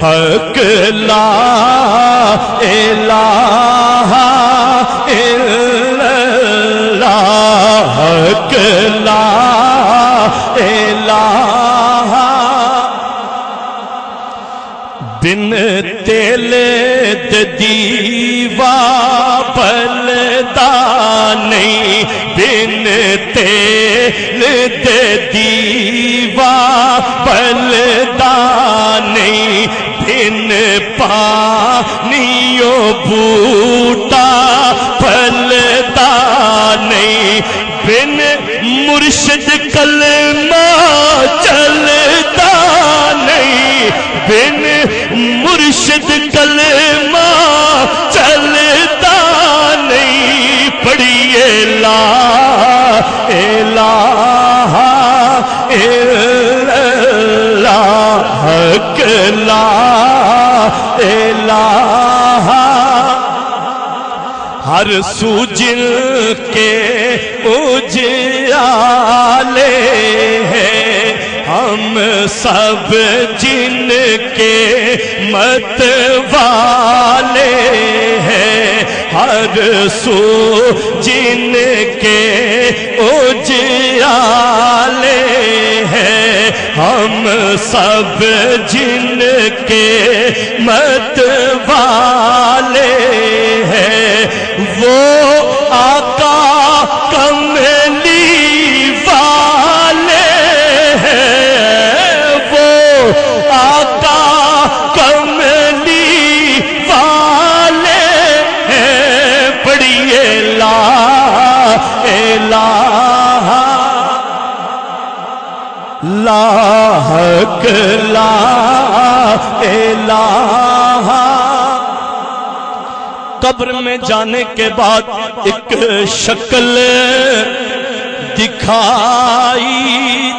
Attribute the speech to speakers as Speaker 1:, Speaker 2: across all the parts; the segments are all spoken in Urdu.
Speaker 1: حق لا الہ الا اللہ، حق لا الہ بن تیل دیوا پلدا نہیں، بن تیل دیوا پلدا نہیں، بن پانیو بوٹا پلدا نہیں، بن مرشد کلمہ چلتا نہیں، بن مرشد کلمہ چلتا نہیں، پڑھیے لا الہ الا اللہ، حق لا الہ ہر سو جن کے اجالے ہیں، ہم سب جن کے مت والے ہیں، ہر سو جن کے اجالے ہیں، ہم سب جن کے مت والے ہیں، وہ آقا کملی والے ہیں، وہ آقا کملی والے ہیں، پڑھیے لا الہ لا حق لا الہ۔ قبر میں جانے کے بعد ایک شکل دکھائی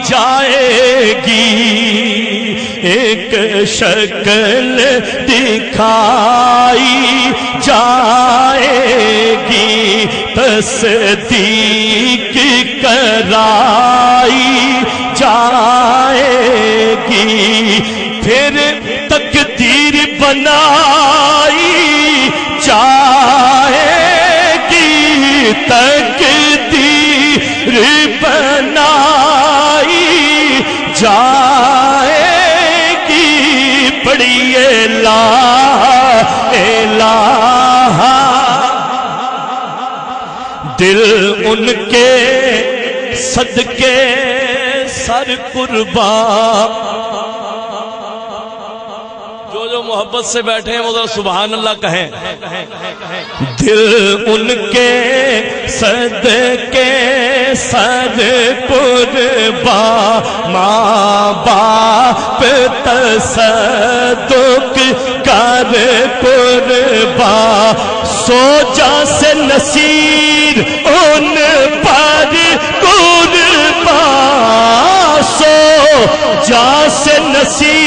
Speaker 1: جائے گی، ایک شکل دکھائی جائے گی، تصدیق کرائی جائے گی، پھر تقدیر بنائی جائے گی، تقدیر بنائی جائے گی، پڑھیے لا الہ۔ دل ان کے صدقے سر قربان، جو محبت سے بیٹھے ہیں وہ ذرا سبحان اللہ کہیں، دل ان کے صدقے سر قربان، ماں باپ تصدق کر قربان، سو جا سے نصیر ان پر قربان، سو جا سے نصیر